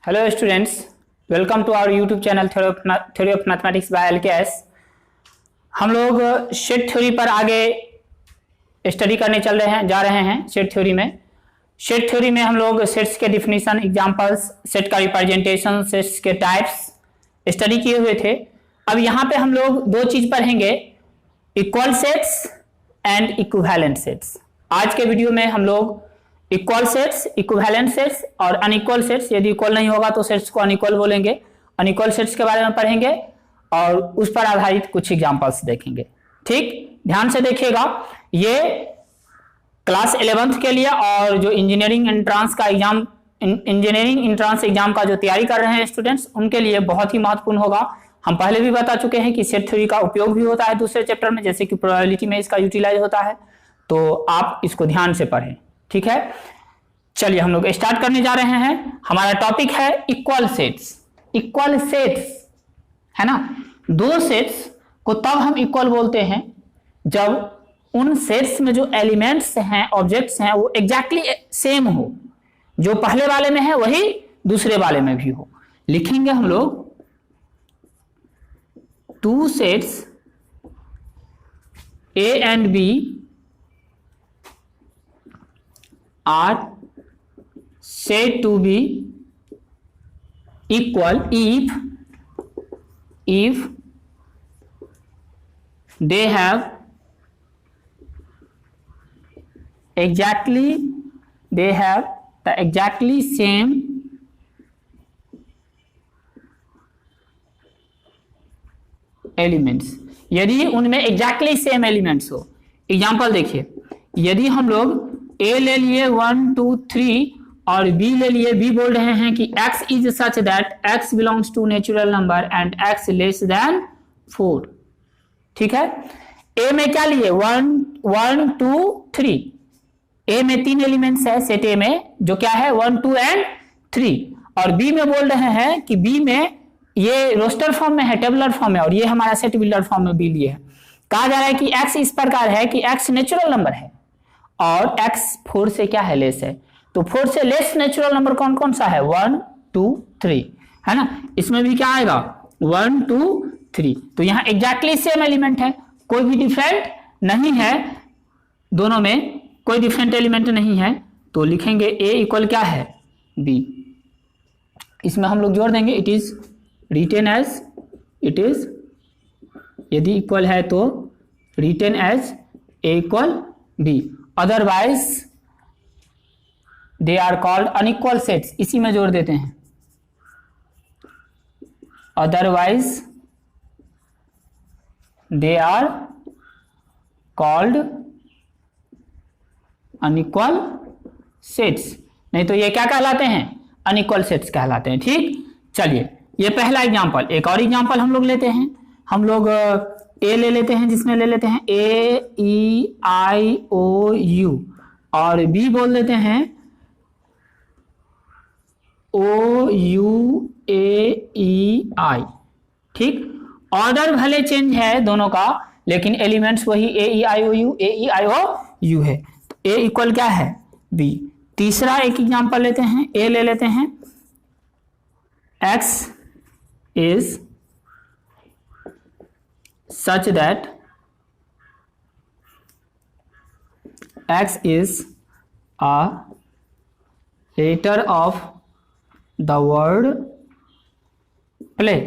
Hello students, welcome to our YouTube channel theory of mathematics by LKS. हम लोग set theory पर आगे study करने जा रहे हैं। सेट थ्योरी में हम लोग सेट्स के डिफिनीशन, एग्जांपल्स, सेट का रिप्रेजेंटेशन, सेट्स के टाइप्स स्टडी किए हुए थे। अब यहाँ पे हम लोग दो चीज पढ़ेंगे, equal sets and equivalent sets. आज के वीडियो में हम लोग इक्वल सेट्स, इक्विवेलेंट सेट्स और अनइक्वल सेट्स, यदि इक्वल नहीं होगा तो सेट्स को अनइक्वल बोलेंगे, अनइक्वल सेट्स के बारे में पढ़ेंगे और उस पर आधारित कुछ एग्जांपल्स देखेंगे। ठीक, ध्यान से देखिएगा। ये क्लास 11th के लिए और जो इंजीनियरिंग एंट्रांस एग्जाम का जो तैयारी कर रहे हैं स्टूडेंट्स, उनके लिए बहुत ही महत्वपूर्ण होगा। हम पहले भी बता चुके हैं कि सेट थ्योरी का उपयोग भी होता है दूसरे चैप्टर में, जैसे कि प्रोबेबिलिटी में इसका यूटिलाइज होता है, तो आप इसको ध्यान से पढ़ें। ठीक है, चलिए हम लोग स्टार्ट करने जा रहे हैं। हमारा टॉपिक है इक्वल सेट्स। इक्वल सेट्स है ना, दो सेट्स को तब हम इक्वल बोलते हैं जब उन सेट्स में जो एलिमेंट्स हैं, ऑब्जेक्ट्स हैं, वो एग्जैक्टली सेम हो। जो पहले वाले में है वही दूसरे वाले में भी हो। लिखेंगे हम लोग two sets A and B are said to be equal if they have the exactly same elements. यदि उनमें एग्जैक्टली सेम एलिमेंट्स हो। एग्जांपल देखिए, यदि हम लोग ए ले लिए 1 2 3 और बी ले लिए, बी बोल रहे हैं कि x is such that x belongs to natural number and x less than 4। ठीक है, ए में क्या लिए 1 1 2 3, ए में 3 एलिमेंट्स है सेट ए में, जो क्या है 1 2 एंड 3। और बी में बोल रहे हैं कि बी में ये रोस्टर फॉर्म में है, टेबुलर फॉर्म में, और ये हमारा सेट बिल्डर फॉर्म में बी लिए है। कहा जा रहा है कि x इस प्रकार है कि x नेचुरल नंबर है और x 4 से क्या है, लेस है। तो 4 से लेस नेचुरल नंबर कौन कौन सा है, 1 2 3 है ना। इसमें भी क्या आएगा 1 2 3। तो यहाँ एग्जैक्टली सेम एलिमेंट है, कोई भी डिफरेंट नहीं है, दोनों में कोई डिफरेंट एलिमेंट नहीं है। तो लिखेंगे a इक्वल क्या है b। इसमें हम लोग जोड़ देंगे it is written as, it is, यदि इक्वल है तो written as a equal b, otherwise they are called unequal sets. इसी में जोड़ देते हैं, otherwise they are called unequal sets. नहीं तो ये क्या कहलाते हैं, अनइक्वल सेट्स कहलाते हैं। ठीक, चलिए ये पहला एग्जांपल। एक और एग्जांपल हम लोग लेते हैं। हम लोग ए ले लेते हैं, जिसमें ले लेते हैं ए ई आई ओ यू, और बी बोल देते हैं ओ यू ए ई आई। ठीक, ऑर्डर भले चेंज है दोनों का, लेकिन एलिमेंट्स वही ए ई आई ओ यू है। तो ए इक्वल क्या है बी। तीसरा एक एग्जांपल लेते हैं, ए ले लेते हैं, x is such that x is a letter of the word play।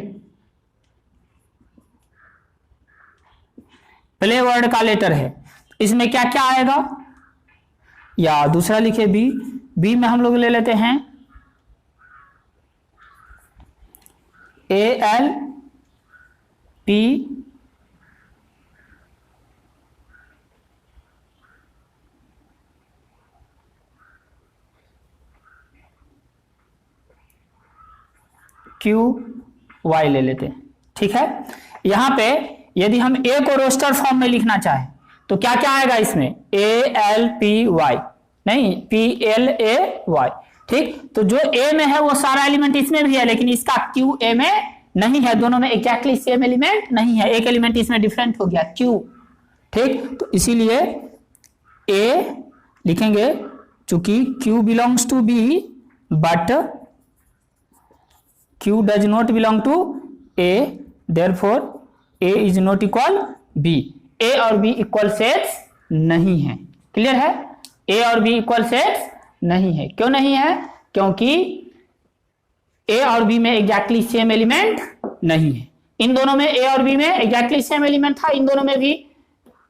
Play word का लेटर है, इसमें क्या क्या आएगा, या दूसरा लिखे बी। बी में हम लोग ले लेते हैं a l p q y ले लेते हैं। ठीक है, यहां पे यदि हम ए को रोस्टर फॉर्म में लिखना चाहें तो क्या क्या आएगा इसमें, ए एल पी वाई, नहीं पी एल ए वाई। ठीक, तो जो ए में है वो सारा एलिमेंट इसमें भी है, लेकिन इसका क्यू ए में नहीं है, दोनों में एग्जैक्टली सेम एलिमेंट नहीं है, एक एलिमेंट इसमें डिफरेंट हो गया क्यू। ठीक, तो इसीलिए ए लिखेंगे, चूंकि q belongs to B but Q does not belong to A, therefore A is not equal B. A और B इक्वल सेट्स नहीं है। क्लियर है? A और B इक्वल सेट्स नहीं है। क्यों नहीं है? क्योंकि A और B में एग्जैक्टली सेम एलिमेंट नहीं है। इन दोनों में A और B में एग्जैक्टली सेम एलिमेंट था, इन दोनों में भी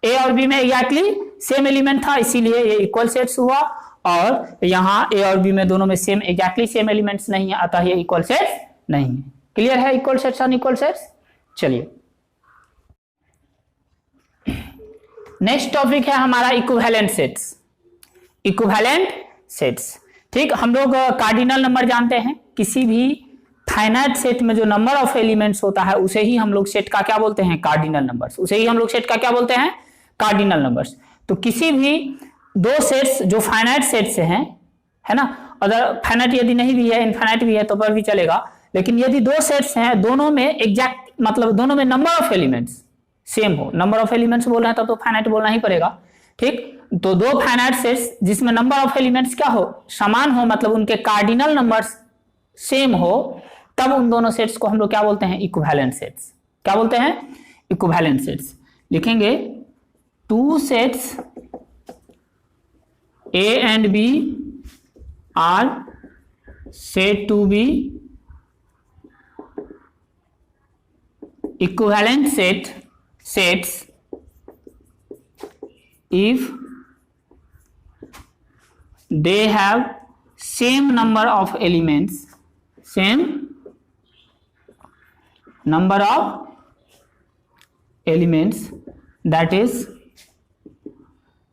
A और B में एग्जैक्टली सेम एलिमेंट था, इसीलिए ये इक्वल सेट्स हुआ। और यहाँ A और B में दोनों में सेम एग्जैक्टली सेम एलिमेंट्स नहीं है, अतः ये इक्वल सेट्स नहीं है। क्लियर है? इक्वल सेट्स और इक्वल सेट्स। चलिए नेक्स्ट टॉपिक है हमारा इक्विवेलेंट सेट्स। इक्विवेलेंट सेट्स, ठीक, हम लोग कार्डिनल नंबर जानते हैं। किसी भी फाइनाइट सेट में जो नंबर ऑफ एलिमेंट्स होता है उसे ही हम लोग सेट का क्या बोलते हैं? Cardinal numbers. उसे ही हम लोग सेट का क्या बोलते हैं? Cardinal numbers. तो किसी भी दो सेट्स जो फाइनाइट सेट से हैं, है ना, अगर फाइनाइट यदि नहीं भी है, इनफाइनाइट भी है तो पर भी चलेगा, लेकिन यदि दो सेट्स हैं, दोनों में एग्जैक्ट मतलब दोनों में नंबर ऑफ एलिमेंट्स सेम हो, नंबर ऑफ एलिमेंट्स बोल रहे हैं तब तो फाइनाइट बोलना ही पड़ेगा, ठीक। तो दो फाइनाइट सेट्स जिसमें नंबर ऑफ एलिमेंट्स क्या हो? समान हो, मतलब उनके कार्डिनल नंबर्स सेम हो, तब उन दोनों सेट्स को हम लोग क्या बोलते हैं? Equivalent sets. क्या बोलते हैं? Equivalent sets. लिखेंगे two sets A and B are said to be equivalent sets if they have same number of elements, same number of elements, that is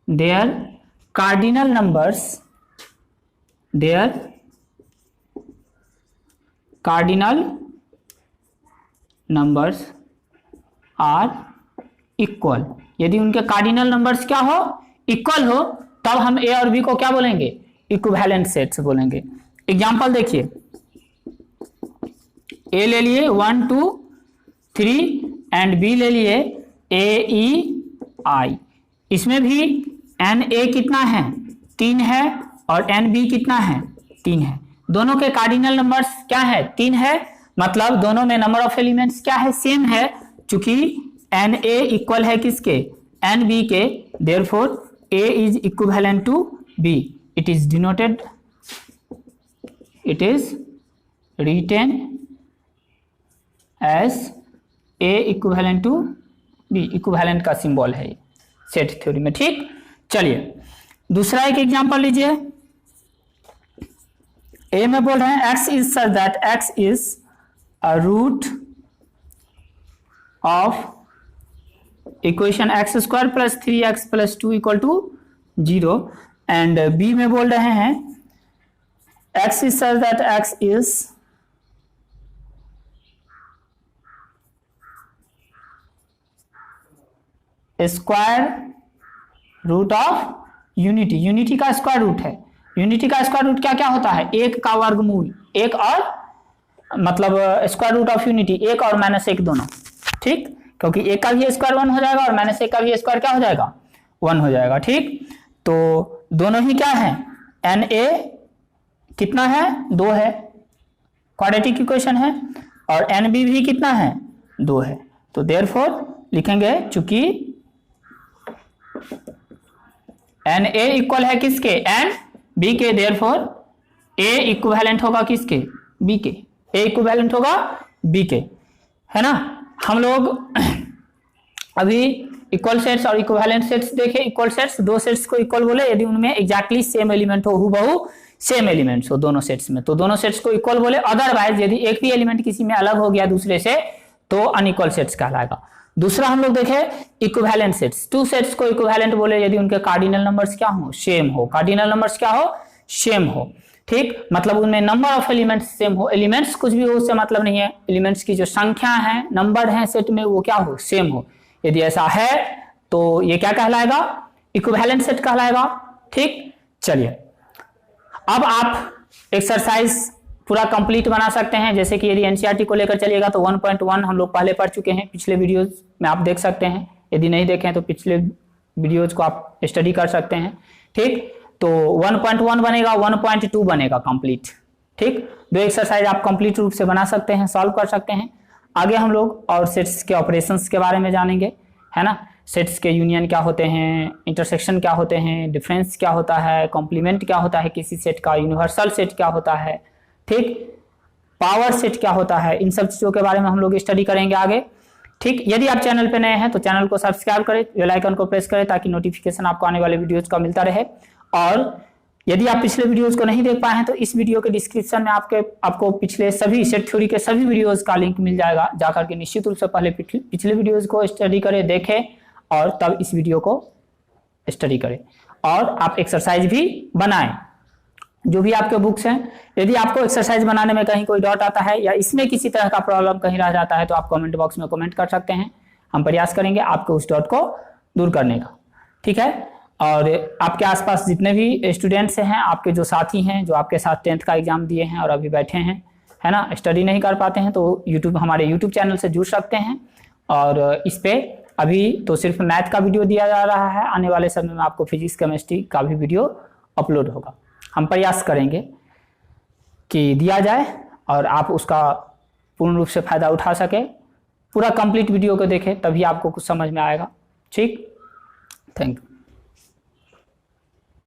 their cardinal numbers, their cardinal numbers are equal। यदि उनके cardinal numbers क्या हो? Equal हो, तब हम ए और B को क्या बोलेंगे? इक्विवेलेंट सेट्स बोलेंगे। एग्जांपल देखिए, ए ले लिए 1 2 3 एंड बी ले लिए AEI। इसमें भी एन ए कितना है? 3 है, और एन बी कितना है? 3 है। दोनों के कार्डिनल नंबर्स क्या है? 3 है, मतलब दोनों में नंबर ऑफ एलिमेंट्स क्या है? सेम है। चूंकि एन ए इक्वल है किसके? एन बी के, therefore A is equivalent to B. It is denoted, it is written as A equivalent to B. Equivalent का सिंबल है सेट थ्योरी में, ठीक। चलिए दूसरा एक एग्जांपल लीजिए। ए में बोल रहे हैं x is such that x is a root of equation x square plus 3x plus 2 equal to 0। And B में बोल रहे हैं x is such that x is square root of unity. Unity का स्क्वायर रूट है। Unity का square root क्या क्या होता है? एक का वर्गमूल, एक और मतलब स्क्वायर रूट ऑफ यूनिटी, एक और -1 दोनों, ठीक। क्योंकि एक का भी स्क्वायर 1 हो जाएगा और -1 का भी स्क्वायर क्या हो जाएगा? 1 हो जाएगा, ठीक। तो दोनों ही क्या है? एन ए कितना है? 2 है, क्वाड्रेटिक इक्वेशन है, और एन बी भी कितना है? 2 है। तो देयरफॉर लिखेंगे चूंकि एन ए इक्वल है किसके? एन बी के, देयरफॉर ए इक्विवेलेंट होगा किसके? बी के। ए इक्विवेलेंट होगा बी के, है ना। हम लोग अभी इक्वल सेट्स और इक्विवेलेंट सेट्स देखे। इक्वल सेट्स, दो सेट्स को इक्वल बोले यदि उनमें एग्जैक्टली सेम एलिमेंट हो, हूबहू सेम एलिमेंट्स हो दोनों सेट्स में, तो दोनों सेट्स को इक्वल बोले। अदरवाइज यदि एक भी एलिमेंट किसी में अलग हो गया दूसरे से तो अनइक्वल सेट्स कहलाएगा। दूसरा हम लोग देखे इक्विवेलेंट सेट्स। टू सेट्स को इक्विवेलेंट बोले यदि उनके कार्डिनल नंबर्स क्या हो? सेम हो। कार्डिनल नंबर्स क्या हो? सेम हो, ठीक। मतलब उनमें नंबर ऑफ एलिमेंट्स सेम हो। एलिमेंट्स कुछ भी हो उससे मतलब नहीं है, एलिमेंट्स की जो संख्या है, नंबर है सेट में, वो क्या हो? सेम हो। यदि ऐसा है तो ये क्या कहलाएगा? इक्विवेलेंट सेट कहलाएगा, ठीक। चलिए अब आप एक्सरसाइज पूरा कंप्लीट बना सकते हैं। जैसे कि यदि एनसीईआरटी को लेकर चलिएगा तो 1.1 हम लोग पहले पढ़ चुके हैं, पिछले वीडियोस में आप देख सकते हैं। यदि नहीं देखें तो पिछले वीडियोस को आप स्टडी कर सकते हैं, ठीक। तो 1.1 बनेगा, 1.2 बनेगा कंप्लीट, ठीक, 2 एक्सरसाइज आप कंप्लीट रूप से बना सकते हैं, सॉल्व कर सकते हैं। आगे हम लोग और सेट्स के ऑपरेशंस के बारे में जानेंगे, है ना। सेट्स के यूनियन क्या होते हैं, इंटरसेक्शन क्या होते हैं, डिफरेंस क्या होता है, कॉम्प्लीमेंट क्या होता है किसी सेट का, यूनिवर्सल सेट क्या होता है, ठीक, पावर सेट क्या होता है, इन सब चीज़ों के बारे में हम लोग स्टडी करेंगे आगे। ठीक, यदि आप चैनल पे नए हैं तो चैनल को सब्सक्राइब करें, बेल आइकन को प्रेस करें ताकि नोटिफिकेशन आपको आने वाले वीडियोज का मिलता रहे। और यदि आप पिछले वीडियोज को नहीं देख पाए हैं तो इस वीडियो के डिस्क्रिप्शन में आपको पिछले सभी सेट थ्योरी के सभी वीडियोज का लिंक मिल जाएगा, जाकर के निश्चित रूप से पहले पिछले वीडियोज को स्टडी करें, देखें और तब इस वीडियो को स्टडी करें और आप एक्सरसाइज भी बनाएं जो भी आपके बुक्स हैं। यदि आपको एक्सरसाइज बनाने में कहीं कोई डाउट आता है या इसमें किसी तरह का प्रॉब्लम कहीं रह जाता है तो आप कमेंट बॉक्स में कमेंट कर सकते हैं, हम प्रयास करेंगे आपके उस डाउट को दूर करने का, ठीक है। और आपके आसपास जितने भी स्टूडेंट्स हैं, आपके जो साथी हैं जो आपके साथ 10th का एग्जाम दिए हैं और अभी बैठे हैं, है ना, स्टडी नहीं कर पाते हैं, तो हमारे यूट्यूब चैनल से जुड़ सकते हैं। और इस पे अभी तो सिर्फ मैथ का वीडियो दिया जा रहा है, आने वाले समय में आपको फिजिक्स केमिस्ट्री का भी वीडियो अपलोड होगा। हम प्रयास करेंगे कि दिया जाए और आप उसका पूर्ण रूप से फायदा उठा सके। पूरा कंप्लीट वीडियो को देखें तभी आपको कुछ समझ में आएगा, ठीक। Thank you.